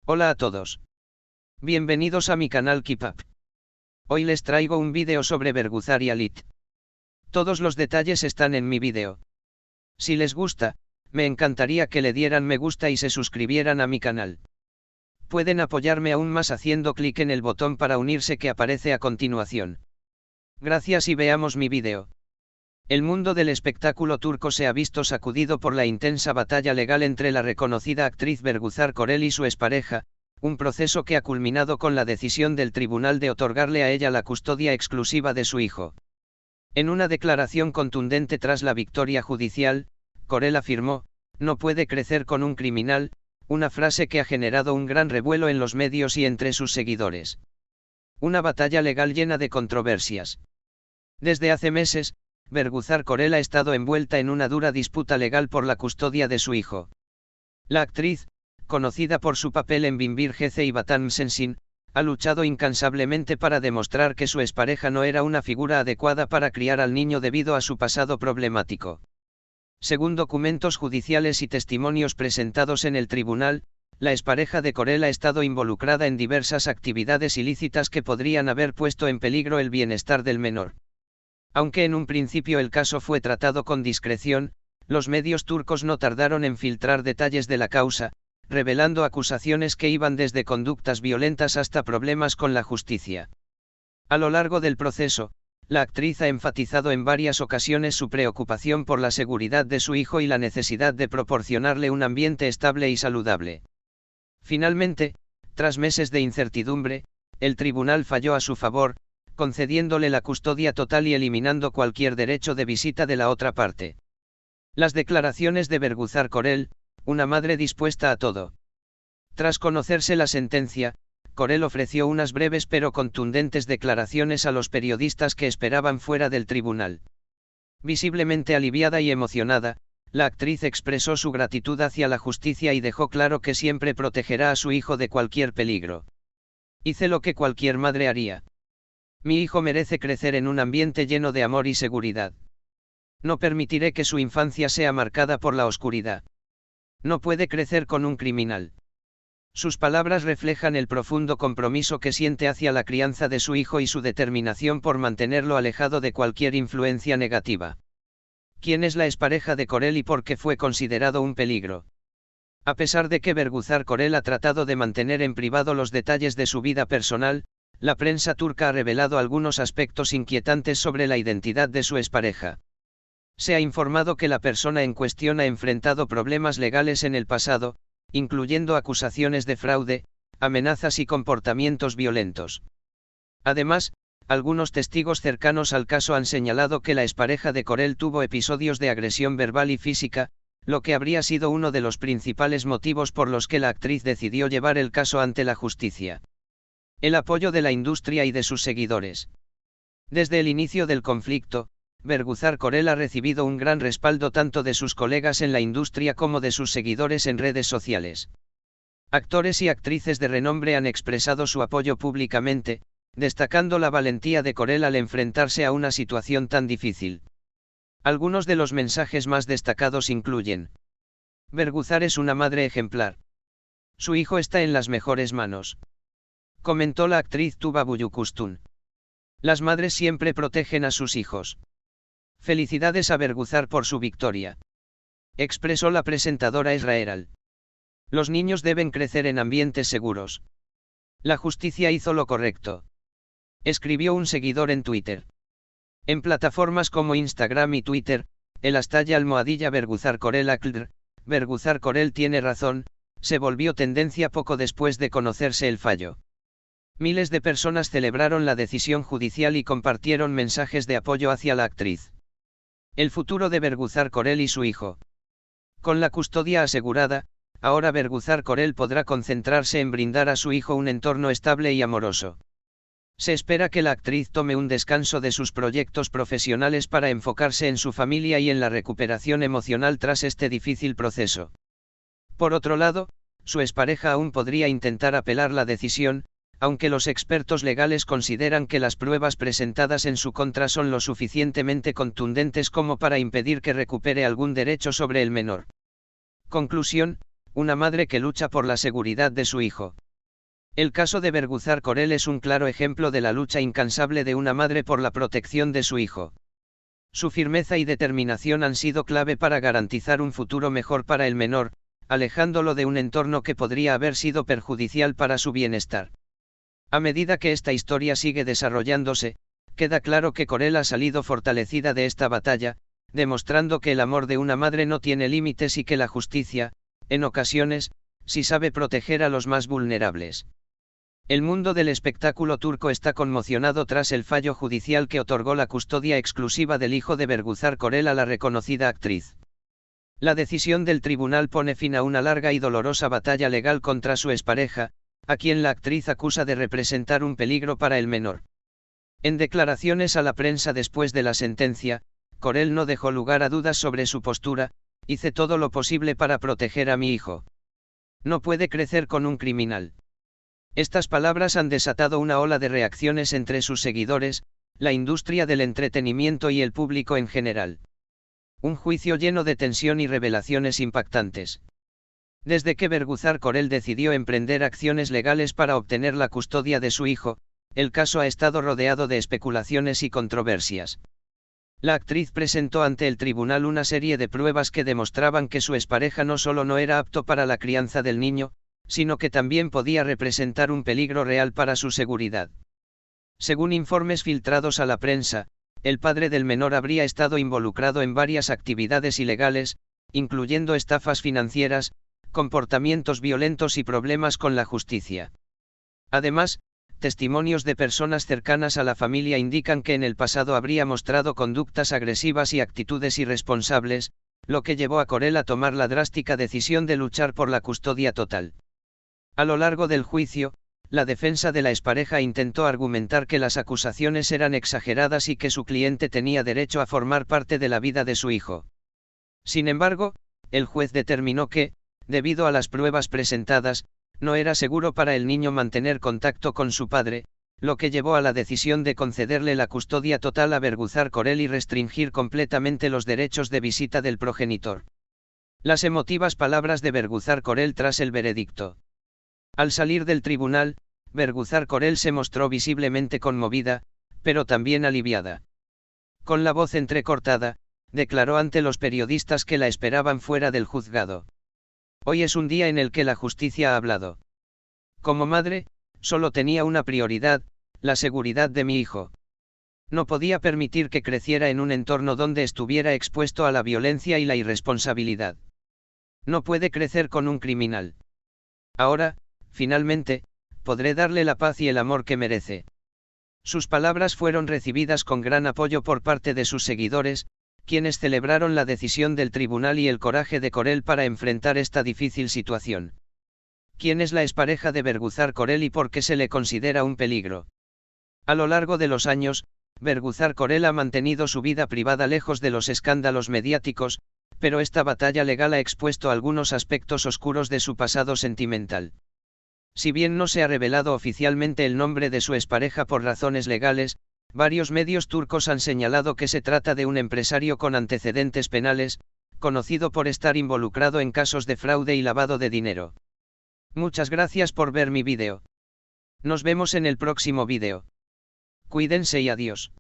Hola a todos. Bienvenidos a mi canal Keep Up. Hoy les traigo un vídeo sobre Berguzar y Alit. Todos los detalles están en mi vídeo. Si les gusta, me encantaría que le dieran me gusta y se suscribieran a mi canal. Pueden apoyarme aún más haciendo clic en el botón para unirse que aparece a continuación. Gracias y veamos mi vídeo. El mundo del espectáculo turco se ha visto sacudido por la intensa batalla legal entre la reconocida actriz Berguzar Korel y su expareja, un proceso que ha culminado con la decisión del tribunal de otorgarle a ella la custodia exclusiva de su hijo. En una declaración contundente tras la victoria judicial, Korel afirmó: "No puede crecer con un criminal", una frase que ha generado un gran revuelo en los medios y entre sus seguidores. Una batalla legal llena de controversias. Desde hace meses, Berguzar Korel ha estado envuelta en una dura disputa legal por la custodia de su hijo. La actriz, conocida por su papel en Binbir Gece y Vatan Sensin, ha luchado incansablemente para demostrar que su expareja no era una figura adecuada para criar al niño debido a su pasado problemático. Según documentos judiciales y testimonios presentados en el tribunal, la expareja de Korel ha estado involucrada en diversas actividades ilícitas que podrían haber puesto en peligro el bienestar del menor. Aunque en un principio el caso fue tratado con discreción, los medios turcos no tardaron en filtrar detalles de la causa, revelando acusaciones que iban desde conductas violentas hasta problemas con la justicia. A lo largo del proceso, la actriz ha enfatizado en varias ocasiones su preocupación por la seguridad de su hijo y la necesidad de proporcionarle un ambiente estable y saludable. Finalmente, tras meses de incertidumbre, el tribunal falló a su favor, concediéndole la custodia total y eliminando cualquier derecho de visita de la otra parte. Las declaraciones de Berguzar Korel, una madre dispuesta a todo. Tras conocerse la sentencia, Korel ofreció unas breves pero contundentes declaraciones a los periodistas que esperaban fuera del tribunal. Visiblemente aliviada y emocionada, la actriz expresó su gratitud hacia la justicia y dejó claro que siempre protegerá a su hijo de cualquier peligro. Hice lo que cualquier madre haría. Mi hijo merece crecer en un ambiente lleno de amor y seguridad. No permitiré que su infancia sea marcada por la oscuridad. No puede crecer con un criminal. Sus palabras reflejan el profundo compromiso que siente hacia la crianza de su hijo y su determinación por mantenerlo alejado de cualquier influencia negativa. ¿Quién es la expareja de Korel y por qué fue considerado un peligro? A pesar de que Berguzar Korel ha tratado de mantener en privado los detalles de su vida personal, la prensa turca ha revelado algunos aspectos inquietantes sobre la identidad de su expareja. Se ha informado que la persona en cuestión ha enfrentado problemas legales en el pasado, incluyendo acusaciones de fraude, amenazas y comportamientos violentos. Además, algunos testigos cercanos al caso han señalado que la expareja de Korel tuvo episodios de agresión verbal y física, lo que habría sido uno de los principales motivos por los que la actriz decidió llevar el caso ante la justicia. El apoyo de la industria y de sus seguidores. Desde el inicio del conflicto, Berguzar Korel ha recibido un gran respaldo tanto de sus colegas en la industria como de sus seguidores en redes sociales. Actores y actrices de renombre han expresado su apoyo públicamente, destacando la valentía de Korel al enfrentarse a una situación tan difícil. Algunos de los mensajes más destacados incluyen: Berguzar es una madre ejemplar. Su hijo está en las mejores manos. Comentó la actriz Tuba Büyüküstün. Las madres siempre protegen a sus hijos. Felicidades a Berguzar por su victoria. Expresó la presentadora Israel. Los niños deben crecer en ambientes seguros. La justicia hizo lo correcto. Escribió un seguidor en Twitter. En plataformas como Instagram y Twitter, el #almohadilla Berguzar Korel Akldr, Berguzar Korel tiene razón, se volvió tendencia poco después de conocerse el fallo. Miles de personas celebraron la decisión judicial y compartieron mensajes de apoyo hacia la actriz. El futuro de Berguzar Korel y su hijo. Con la custodia asegurada, ahora Berguzar Korel podrá concentrarse en brindar a su hijo un entorno estable y amoroso. Se espera que la actriz tome un descanso de sus proyectos profesionales para enfocarse en su familia y en la recuperación emocional tras este difícil proceso. Por otro lado, su expareja aún podría intentar apelar la decisión, aunque los expertos legales consideran que las pruebas presentadas en su contra son lo suficientemente contundentes como para impedir que recupere algún derecho sobre el menor. Conclusión: una madre que lucha por la seguridad de su hijo. El caso de Berguzar Korel es un claro ejemplo de la lucha incansable de una madre por la protección de su hijo. Su firmeza y determinación han sido clave para garantizar un futuro mejor para el menor, alejándolo de un entorno que podría haber sido perjudicial para su bienestar. A medida que esta historia sigue desarrollándose, queda claro que Korel ha salido fortalecida de esta batalla, demostrando que el amor de una madre no tiene límites y que la justicia, en ocasiones, sí sabe proteger a los más vulnerables. El mundo del espectáculo turco está conmocionado tras el fallo judicial que otorgó la custodia exclusiva del hijo de Berguzar Korel a la reconocida actriz. La decisión del tribunal pone fin a una larga y dolorosa batalla legal contra su expareja, a quien la actriz acusa de representar un peligro para el menor. En declaraciones a la prensa después de la sentencia, Korel no dejó lugar a dudas sobre su postura: hice todo lo posible para proteger a mi hijo. No puede crecer con un criminal. Estas palabras han desatado una ola de reacciones entre sus seguidores, la industria del entretenimiento y el público en general. Un juicio lleno de tensión y revelaciones impactantes. Desde que Berguzar Korel decidió emprender acciones legales para obtener la custodia de su hijo, el caso ha estado rodeado de especulaciones y controversias. La actriz presentó ante el tribunal una serie de pruebas que demostraban que su expareja no solo no era apto para la crianza del niño, sino que también podía representar un peligro real para su seguridad. Según informes filtrados a la prensa, el padre del menor habría estado involucrado en varias actividades ilegales, incluyendo estafas financieras, comportamientos violentos y problemas con la justicia. Además, testimonios de personas cercanas a la familia indican que en el pasado habría mostrado conductas agresivas y actitudes irresponsables, lo que llevó a Korel a tomar la drástica decisión de luchar por la custodia total. A lo largo del juicio, la defensa de la expareja intentó argumentar que las acusaciones eran exageradas y que su cliente tenía derecho a formar parte de la vida de su hijo. Sin embargo, el juez determinó que, debido a las pruebas presentadas, no era seguro para el niño mantener contacto con su padre, lo que llevó a la decisión de concederle la custodia total a Berguzar Korel y restringir completamente los derechos de visita del progenitor. Las emotivas palabras de Berguzar Korel tras el veredicto. Al salir del tribunal, Berguzar Korel se mostró visiblemente conmovida, pero también aliviada. Con la voz entrecortada, declaró ante los periodistas que la esperaban fuera del juzgado. Hoy es un día en el que la justicia ha hablado. Como madre, solo tenía una prioridad: la seguridad de mi hijo. No podía permitir que creciera en un entorno donde estuviera expuesto a la violencia y la irresponsabilidad. No puede crecer con un criminal. Ahora, finalmente, podré darle la paz y el amor que merece. Sus palabras fueron recibidas con gran apoyo por parte de sus seguidores, quienes celebraron la decisión del tribunal y el coraje de Korel para enfrentar esta difícil situación. ¿Quién es la expareja de Berguzar Korel y por qué se le considera un peligro? A lo largo de los años, Berguzar Korel ha mantenido su vida privada lejos de los escándalos mediáticos, pero esta batalla legal ha expuesto algunos aspectos oscuros de su pasado sentimental. Si bien no se ha revelado oficialmente el nombre de su expareja por razones legales, varios medios turcos han señalado que se trata de un empresario con antecedentes penales, conocido por estar involucrado en casos de fraude y lavado de dinero. Muchas gracias por ver mi vídeo. Nos vemos en el próximo vídeo. Cuídense y adiós.